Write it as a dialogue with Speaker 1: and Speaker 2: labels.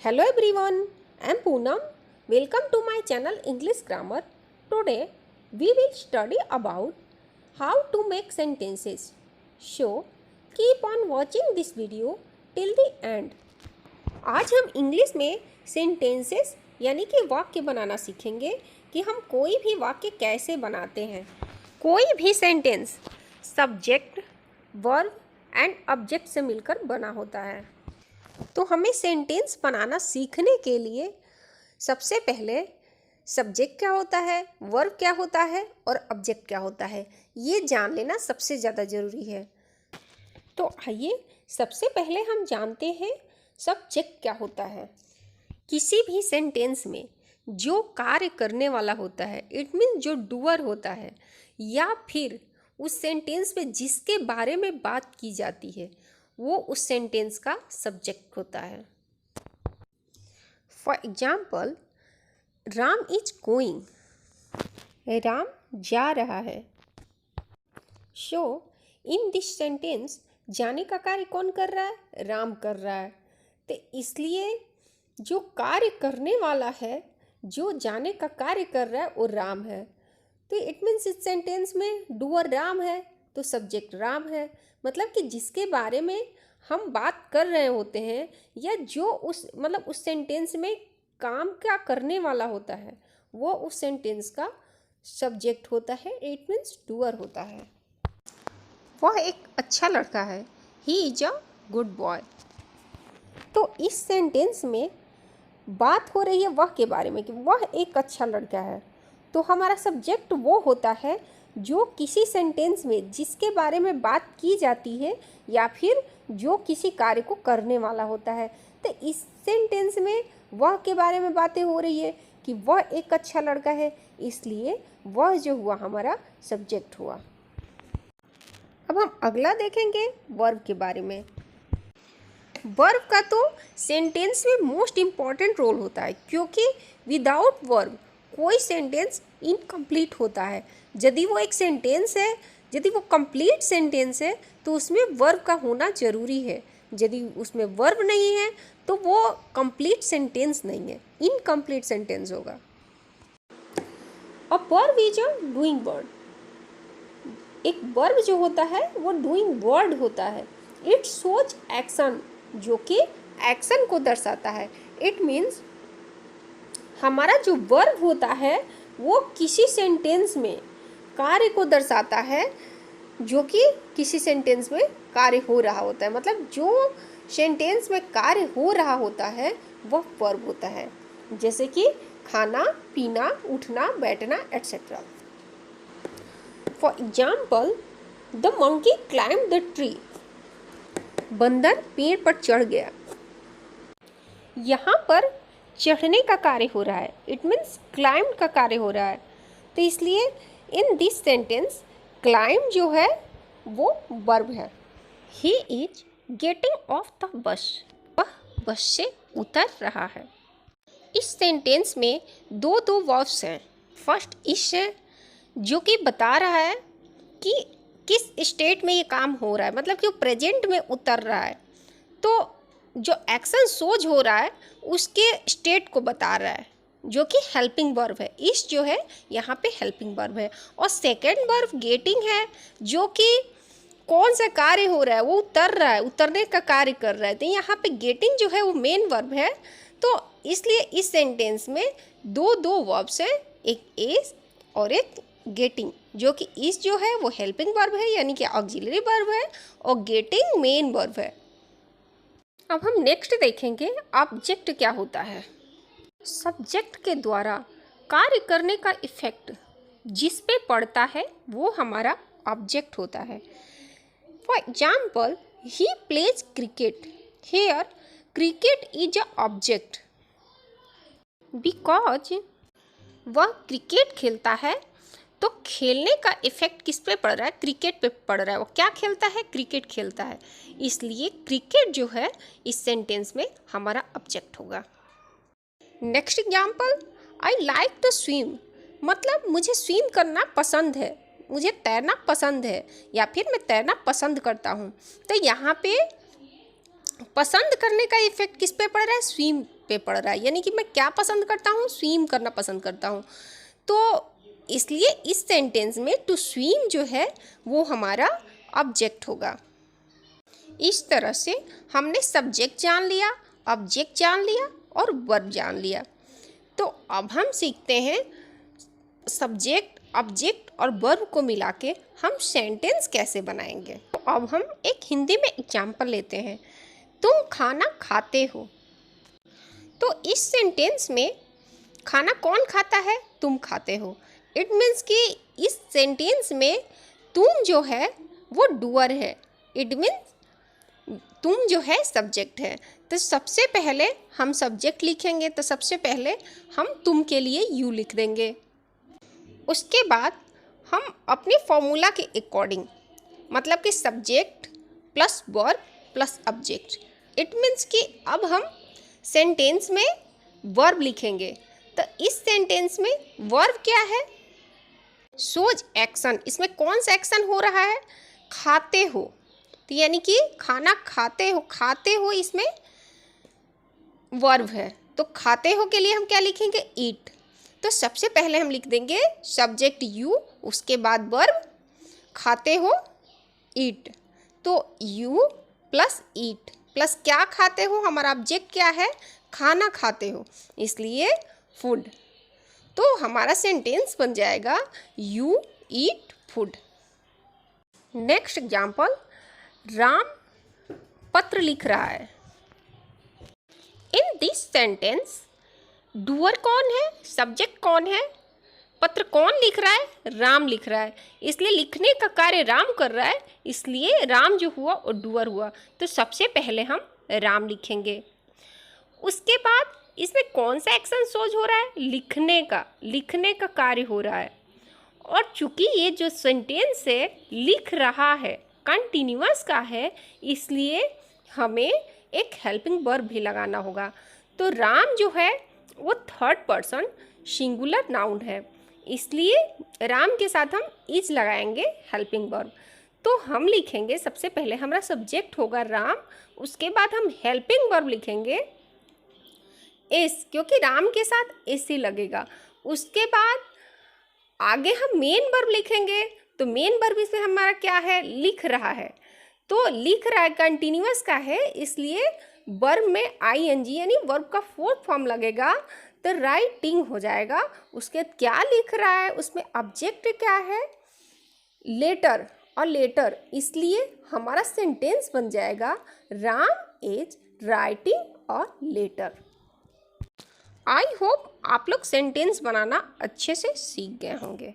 Speaker 1: Hello everyone, I am Poonam. Welcome to my channel English Grammar. Today we will study about how to make sentences. So keep on watching this video till the end. आज हम English में sentences यानी कि वाक्य बनाना सीखेंगे कि हम कोई भी वाक्य कैसे बनाते हैं। कोई भी sentence subject, verb and object से मिलकर बना होता है। तो हमें सेंटेंस बनाना सीखने के लिए सबसे पहले सब्जेक्ट क्या होता है, वर्ब क्या होता है और ऑब्जेक्ट क्या होता है, ये जान लेना सबसे ज़्यादा ज़रूरी है। तो आइए सबसे पहले हम जानते हैं सब्जेक्ट क्या होता है। किसी भी सेंटेंस में जो कार्य करने वाला होता है, इट मीन्स जो डूअर होता है, या फिर उस सेंटेंस में जिसके बारे में बात की जाती है, वो उस सेंटेंस का सब्जेक्ट होता है। For example, Ram is going, Ram जा रहा है। सो इन दिस सेंटेंस जाने का कार्य कौन कर रहा है? राम कर रहा है। तो इसलिए जो कार्य करने वाला है, जो जाने का कार्य कर रहा है, वो राम है। तो इट मीन्स इस सेंटेंस में डूअर राम है तो सब्जेक्ट राम है। मतलब कि जिसके बारे में हम बात कर रहे होते हैं या जो उस सेंटेंस में काम क्या करने वाला होता है, वो उस सेंटेंस का सब्जेक्ट होता है। इट मीन्स डूअर होता है। वह एक अच्छा लड़का है, he is a good boy. तो इस सेंटेंस में बात हो रही है वह के बारे में कि वह एक अच्छा लड़का है। तो हमारा सब्जेक्ट वो होता है जो किसी सेंटेंस में जिसके बारे में बात की जाती है या फिर जो किसी कार्य को करने वाला होता है। तो इस सेंटेंस में वह के बारे में बातें हो रही है कि वह एक अच्छा लड़का है, इसलिए वह जो हुआ हमारा सब्जेक्ट हुआ। अब हम अगला देखेंगे वर्ब के बारे में। वर्ब का तो सेंटेंस में मोस्ट इम्पॉर्टेंट रोल होता है, क्योंकि विदाउट वर्ब कोई सेंटेंस इनकम्प्लीट होता है। यदि वो एक सेंटेंस है, यदि वो कंप्लीट सेंटेंस है, तो उसमें वर्ब का होना ज़रूरी है। यदि उसमें वर्ब नहीं है तो वो कंप्लीट सेंटेंस नहीं है, इनकम्प्लीट सेंटेंस होगा। अब verb is a doing word. एक वर्ब जो होता है वो डूइंग वर्ड होता है। इट शोज एक्शन, जो कि एक्शन को दर्शाता है। इट मीन्स हमारा जो वर्ब होता है वो किसी सेंटेंस में कार्य को दर्शाता है, जो कि किसी सेंटेंस में कार्य हो रहा होता है। मतलब जो सेंटेंस में कार्य हो रहा होता है वह वर्ब होता है, जैसे कि खाना, पीना, उठना, बैठना etcetera. For example, the monkey climb the tree. बंदर पेड़ पर चढ़ गया। यहाँ पर चढ़ने का कार्य हो रहा है, इट मीन्स क्लाइंब का कार्य हो रहा है। तो इसलिए इन दिस सेंटेंस क्लाइंब जो है वो वर्ब है। He is getting off the bus, वह बस से उतर रहा है। इस सेंटेंस में दो वर्ब्स हैं। फर्स्ट इज है, जो कि बता रहा है कि किस स्टेट में ये काम हो रहा है, मतलब कि वो प्रेजेंट में उतर रहा है। तो जो एक्शन सोज हो रहा है उसके स्टेट को बता रहा है, जो कि हेल्पिंग वर्ब है। इस जो है यहाँ पे हेल्पिंग वर्ब है। और सेकेंड वर्ब गेटिंग है, जो कि कौन सा कार्य हो रहा है, वो उतर रहा है, उतरने का कार्य कर रहा है। तो यहाँ पे गेटिंग जो है वो मेन वर्ब है। तो इसलिए इस सेंटेंस में दो वर्ब्स हैं, एक इज और एक गेटिंग, जो कि इस जो है वो हेल्पिंग वर्ब है यानी कि ऑक्सिलरी वर्ब है, और गेटिंग मेन वर्ब है। अब हम नेक्स्ट देखेंगे ऑब्जेक्ट क्या होता है। सब्जेक्ट के द्वारा कार्य करने का इफेक्ट जिस पे पड़ता है वो हमारा ऑब्जेक्ट होता है। For example, he plays cricket. Here cricket is a object because वह क्रिकेट खेलता है। तो खेलने का इफेक्ट किस पे पड़ रहा है? क्रिकेट पे पड़ रहा है। वो क्या खेलता है? क्रिकेट खेलता है। इसलिए क्रिकेट जो है इस सेंटेंस में हमारा ऑब्जेक्ट होगा। Next example, I like to swim. मतलब मुझे स्विम करना पसंद है, मुझे तैरना पसंद है, या फिर मैं तैरना पसंद करता हूँ। तो यहाँ पे पसंद करने का इफेक्ट किस पे पड़ रहा है? स्विम पे पड़ रहा है, यानी कि मैं क्या पसंद करता हूँ? स्विम करना पसंद करता हूँ। तो इसलिए इस सेंटेंस में टू स्विम जो है वो हमारा ऑब्जेक्ट होगा। इस तरह से हमने सब्जेक्ट जान लिया, ऑब्जेक्ट जान लिया और वर्ब जान लिया। तो अब हम सीखते हैं सब्जेक्ट, ऑब्जेक्ट और वर्ब को मिला के हम सेंटेंस कैसे बनाएंगे। तो अब हम एक हिंदी में एग्जाम्पल लेते हैं। तुम खाना खाते हो। तो इस सेंटेंस में खाना कौन खाता है? तुम खाते हो। इट मीन्स कि इस सेंटेंस में तुम जो है वो डूअर है। इट मीन्स तुम जो है सब्जेक्ट है। तो सबसे पहले हम सब्जेक्ट लिखेंगे, तो सबसे पहले हम तुम के लिए यू लिख देंगे। उसके बाद हम अपने फॉर्मूला के अकॉर्डिंग, मतलब कि subject plus verb plus object, it means कि अब हम सेंटेंस में वर्ब लिखेंगे। तो इस सेंटेंस में वर्ब क्या है? सोज एक्शन। इसमें कौन सा एक्शन हो रहा है? खाते हो। तो यानी कि खाना खाते हो, खाते हो इसमें वर्ब है। तो खाते हो के लिए हम क्या लिखेंगे? ईट। तो सबसे पहले हम लिख देंगे सब्जेक्ट यू, उसके बाद वर्ब खाते हो ईट। तो यू प्लस ईट प्लस क्या खाते हो? हमारा ऑब्जेक्ट क्या है? खाना खाते हो, इसलिए फूड। तो हमारा सेंटेंस बन जाएगा you eat food. Next example, Ram पत्र लिख रहा है। इन दिस सेंटेंस डूअर कौन है? सब्जेक्ट कौन है? पत्र कौन लिख रहा है? राम लिख रहा है। इसलिए लिखने का कार्य राम कर रहा है, इसलिए राम जो हुआ वो डूअर हुआ। तो सबसे पहले हम राम लिखेंगे। उसके बाद इसमें कौन सा एक्शन सोच हो रहा है? लिखने का कार्य हो रहा है। और चूंकि ये जो सेंटेंस है लिख रहा है, कंटिन्यूअस का है, इसलिए हमें एक हेल्पिंग वर्ब भी लगाना होगा। तो राम जो है वो थर्ड पर्सन सिंगुलर नाउन है, इसलिए राम के साथ हम इज लगाएंगे हेल्पिंग वर्ब। तो हम लिखेंगे सबसे पहले हमारा सब्जेक्ट होगा राम, उसके बाद हम हेल्पिंग वर्ब लिखेंगे इस, क्योंकि राम के साथ इस ही लगेगा। उसके बाद आगे हम मेन वर्ब लिखेंगे। तो मेन वर्ब इसमें हमारा क्या है? लिख रहा है। तो लिख रहा है कंटिन्यूअस का है, इसलिए वर्ब में आईएनजी यानी वर्ब का फोर्थ फॉर्म लगेगा, तो राइटिंग हो जाएगा। उसके क्या लिख रहा है? उसमें ऑब्जेक्ट क्या है? लेटर और लेटर, इसलिए हमारा सेंटेंस बन जाएगा राम इज राइटिंग और लेटर। आई होप आप लोग सेंटेंस बनाना अच्छे से सीख गए होंगे।